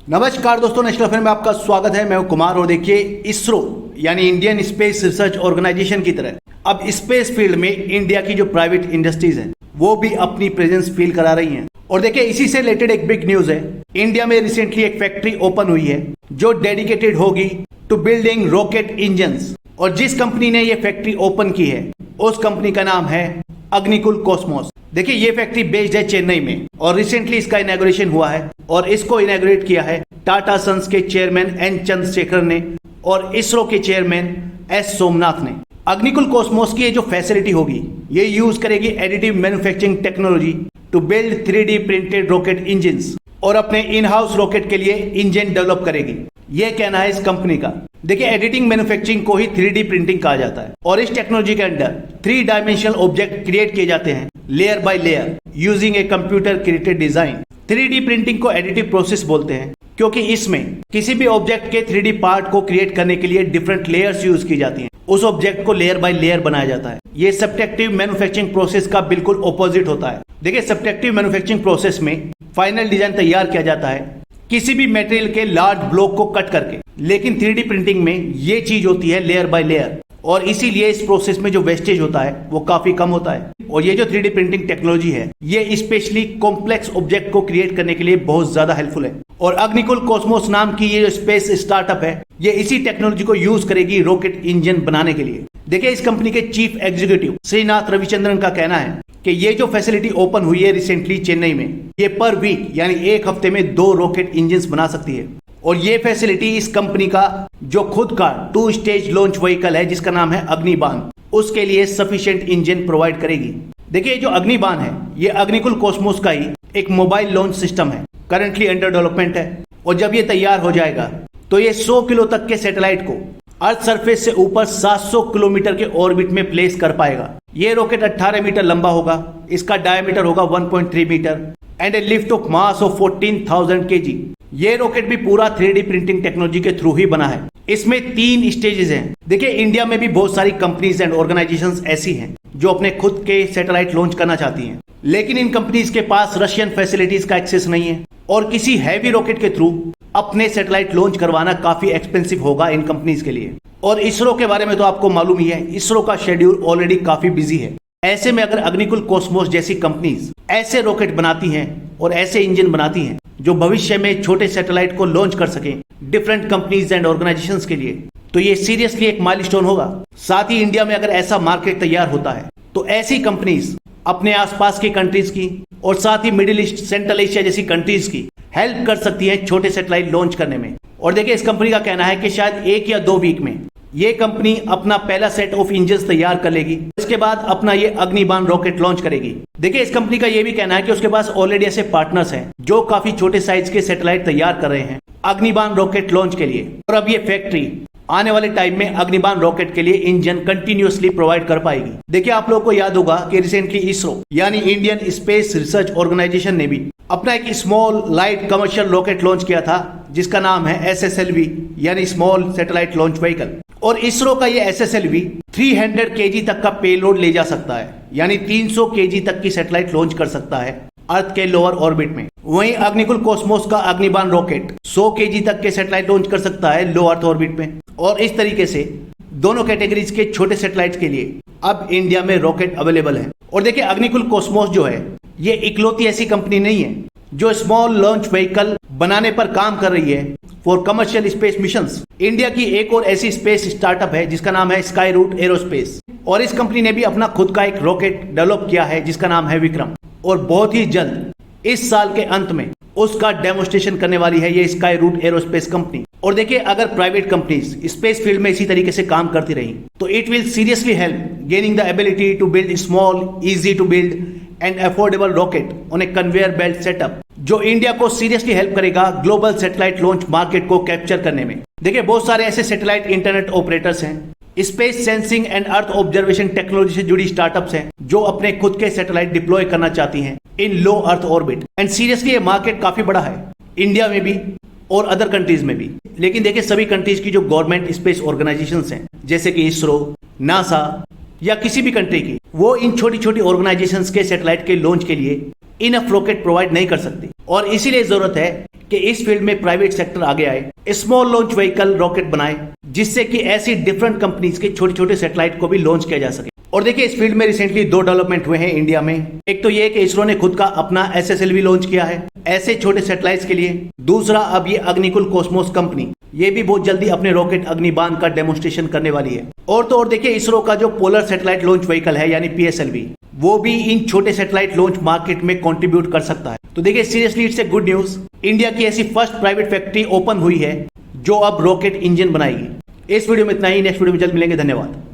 नमस्कार दोस्तों, national affair में आपका स्वागत है। मैं हूं कुमार और देखिए इसरो यानी इंडियन स्पेस रिसर्च ऑर्गेनाइजेशन की तरह अब स्पेस फील्ड में इंडिया की जो प्राइवेट इंडस्ट्रीज हैं वो भी अपनी प्रेजेंस फील करा रही हैं। और देखिए इसी से रिलेटेड एक बिग न्यूज है। इंडिया में रिसेंटली एक फैक्ट्री ओपन हुई है जो डेडिकेटेड होगी टू बिल्डिंग रॉकेट इंजन्स। और जिस कंपनी ने ये फैक्ट्री ओपन की है उस कंपनी का नाम है अग्निकुल कॉस्मोस। देखिए ये फैक्ट्री बेस्ड है चेन्नई में और रिसेंटली इसका इनॉग्रेशन हुआ है और इसको इनॉग्रेट किया है टाटा सन्स के चेयरमैन एन चंद्रशेखर ने और इसरो के चेयरमैन एस सोमनाथ ने। अग्निकुल कॉस्मोस की ये जो फैसिलिटी होगी ये यूज करेगी additive manufacturing technology to build 3D printed rocket engines और अपने इन हाउस रॉकेट के लिए इंजन डेवलप करेगी। ये कहना है इस कंपनी का। देखिए एडिटिंग मैन्युफैक्चरिंग को ही 3D प्रिंटिंग कहा जाता है और इस टेक्नोलॉजी के अंदर 3 डायमेंशनल ऑब्जेक्ट क्रिएट किए जाते हैं layer by layer using a computer created design. 3D printing को एडिटिव प्रोसेस बोलते हैं क्योंकि इसमें किसी भी ऑब्जेक्ट के 3D पार्ट को क्रिएट करने के लिए डिफरेंट लेयर्स यूज की जाती हैं। उस ऑब्जेक्ट को लेयर बाय लेयर बनाया जाता है। ये सब्ट्रैक्टिव मैन्युफैक्चरिंग प्रोसेस का बिल्कुल ऑपोजिट होता है। देखिए सब्ट्रैक्टिव मैन्युफैक्चरिंग प्रोसेस में फाइनल डिजाइन तैयार किया जाता है किसी भी मटेरियल के लार्ज ब्लॉक को कट करके, लेकिन 3D प्रिंटिंग में ये चीज होती है लेयर बाय लेयर और इसीलिए इस प्रोसेस में जो वेस्टेज होता है वो काफी कम होता है। और ये जो 3D प्रिंटिंग टेक्नोलॉजी है ये स्पेशली कॉम्प्लेक्स ऑब्जेक्ट को क्रिएट करने के लिए बहुत ज्यादा हेल्पफुल है। और अग्निकुल कॉस्मोस नाम की ये जो स्पेस स्टार्टअप है ये इसी टेक्नोलॉजी को यूज करेगी रॉकेट इंजन बनाने के लिए। देखिए इस कंपनी के चीफ एग्जीक्यूटिव श्रीनाथ रविचंद्रन का कहना है कि ये जो फैसिलिटी ओपन हुई है रिसेंटली चेन्नई में ये पर वीक यानी एक हफ्ते में 2 रॉकेट इंजन बना सकती है। और ये फैसिलिटी इस कंपनी का जो खुद का 2 स्टेज लॉन्च व्हीकल है जिसका नाम है अग्निबाण उसके लिए सफिशिएंट इंजन प्रोवाइड करेगी। देखिए जो अग्निबाण है ये अग्निकुल कॉस्मोस का ही एक मोबाइल लॉन्च सिस्टम है, करंटली अंडर डेवलपमेंट है और जब ये तैयार हो जाएगा तो ये 100 किलो तक के सैटेलाइट को अर्थ सरफेस से ऊपर 700 किलोमीटर के ऑर्बिट में प्लेस कर पाएगा। ये रॉकेट 18 मीटर लंबा होगा, इसका डायमीटर होगा 1.3 metre and a lift off mass of 14,000 kg। ये रॉकेट भी पूरा 3D प्रिंटिंग टेक्नोलॉजी के थ्रू ही बना है। इसमें 3 स्टेजेस हैं। देखिए इंडिया में भी बहुत सारी कंपनीज एंड ऑर्गेनाइजेशंस ऐसी हैं जो अपने खुद के सैटेलाइट लॉन्च करना चाहती हैं, लेकिन इन कंपनीज के पास रशियन फैसिलिटीज का एक्सेस नहीं है और किसी हैवी रॉकेट के थ्रू अपने सैटेलाइट लॉन्च करवाना काफी एक्सपेंसिव होगा इन कंपनीज के लिए। और इसरो के बारे में तो आपको मालूम ही है, इसरो का शेड्यूल ऑलरेडी काफी बिजी है। ऐसे में अगर अग्निकुल कॉस्मोस जैसी कंपनीज ऐसे रॉकेट बनाती हैं और ऐसे इंजन बनाती हैं जो भविष्य में छोटे सैटेलाइट को लॉन्च कर सकें डिफरेंट कंपनीज एंड ऑर्गेनाइजेशंस के लिए, तो ये सीरियसली एक माइलस्टोन होगा। साथ ही इंडिया में अगर ऐसा मार्केट तैयार होता है तो ऐसी कंपनीज अपने आसपास की कंट्रीज की और साथ ही मिडिल ईस्ट, सेंट्रल एशिया जैसी कंट्रीज की हेल्प कर सकती है छोटे सैटेलाइट लॉन्च करने में। और देखिए इस कंपनी का कहना है कि शायद 1 या 2 वीक में ये कंपनी अपना पहला सेट ऑफ इंजन्स तैयार कर लेगी, इसके बाद अपना ये अग्निबाण रॉकेट लॉन्च करेगी। देखिए इस कंपनी का ये भी कहना है कि उसके पास ऑलरेडी ऐसे पार्टनर्स हैं जो काफी छोटे साइज के सैटेलाइट तैयार कर रहे हैं अग्निबाण रॉकेट लॉन्च के लिए। और अब ये फैक्ट्री आने वाले टाइम में अग्निबाण रॉकेट के लिए इंजन कंटिन्यूअसली प्रोवाइड कर पाएगी। देखिए आप लोगों को याद होगा कि रिसेंटली इसरो यानी इंडियन स्पेस रिसर्च ऑर्गेनाइजेशन ने भी अपना एक small light commercial rocket launch किया था जिसका नाम है SSLV यानी स्मॉल सैटेलाइट लॉन्च व्हीकल। और इसरो का ये SSLV 300 kg तक का पेलोड ले जा सकता है, यानी 300 kg तक की सैटेलाइट लॉन्च कर सकता है अर्थ के लोअर ऑर्बिट में। वहीं अग्निकुल कॉस्मोस का अग्निबाण रॉकेट 100 kg तक के सैटेलाइट लॉन्च कर सकता है लो अर्थ ऑर्बिट में। और इस तरीके से दोनों कैटेगरीज के छोटे सैटेलाइट के लिए अब इंडिया में रॉकेट अवेलेबल है। और देखिए अग्निकुल कॉस्मोस जो है ये इकलौती ऐसी कंपनी नहीं है जो स्मॉल लॉन्च व्हीकल बनाने पर काम कर रही है for commercial space missions. India की एक और ऐसी स्पेस स्टार्टअप है जिसका नाम है स्काई रूट एरोस्पेस और इस कंपनी ने भी अपना खुद का एक रॉकेट डेवलप किया है जिसका नाम है विक्रम। और बहुत ही जल्द इस साल के अंत में उसका डेमोन्स्ट्रेशन करने वाली है ये स्काई रूट एरोस्पेस कंपनी। और देखिए अगर प्राइवेट कंपनीज स्पेस फील्ड में इसी तरीके से काम करती रही तो it will seriously help gaining the ability to build small, easy to build and affordable rocket on a conveyor belt setup जो इंडिया को सीरियसली हेल्प करेगा ग्लोबल सैटेलाइट लॉन्च मार्केट को कैप्चर करने में। देखिए बहुत सारे ऐसे सैटेलाइट इंटरनेट ऑपरेटर्स हैं, space sensing and earth observation technology से जुड़ी स्टार्टअप्स हैं जो अपने खुद के सैटेलाइट डिप्लॉय करना चाहती हैं इन लो अर्थ ऑर्बिट। एंड सीरियसली ये मार्केट काफी बड़ा है इंडिया में भी और अदर कंट्रीज में भी। लेकिन देखिए सभी कंट्रीज की जो गवर्नमेंट स्पेस ऑर्गेनाइजेशंस हैं जैसे कि इसरो, नासा या किसी भी कंट्री की, वो इन छोटी छोटी ऑर्गेनाइजेशंस के सैटेलाइट के लॉन्च के लिए इनफ रॉकेट प्रोवाइड नहीं कर सकती। और इसीलिए जरूरत है कि इस फील्ड में प्राइवेट सेक्टर आगे आए, स्मॉल लॉन्च व्हीकल रॉकेट बनाए, जिससे कि ऐसी डिफरेंट कंपनीज के छोटे छोटे सैटेलाइट को भी लॉन्च किया जा सके। और देखिए इस फील्ड में रिसेंटली 2 डेवलपमेंट हुए हैं इंडिया में। एक तो ये कि इसरो ने खुद का अपना SSLV लॉन्च किया है ऐसे छोटे सैटेलाइट्स के लिए। दूसरा, अब ये अग्निकुल कॉस्मोस कंपनी ये भी बहुत जल्दी अपने रॉकेट अग्निबाण का डेमोन्स्ट्रेशन करने वाली है। और तो और देखिए इसरो का जो पोलर सैटेलाइट लॉन्च व्हीकल है यानी PSLV, वो भी इन छोटे सैटेलाइट लॉन्च मार्केट में कंट्रीब्यूट कर सकता है। तो देखिए seriously it's a good news. India की ऐसी फर्स्ट प्राइवेट फैक्ट्री ओपन हुई है जो अब रॉकेट इंजन बनाएगी। इस वीडियो में इतना ही, नेक्स्ट वीडियो में जल्द मिलेंगे। धन्यवाद।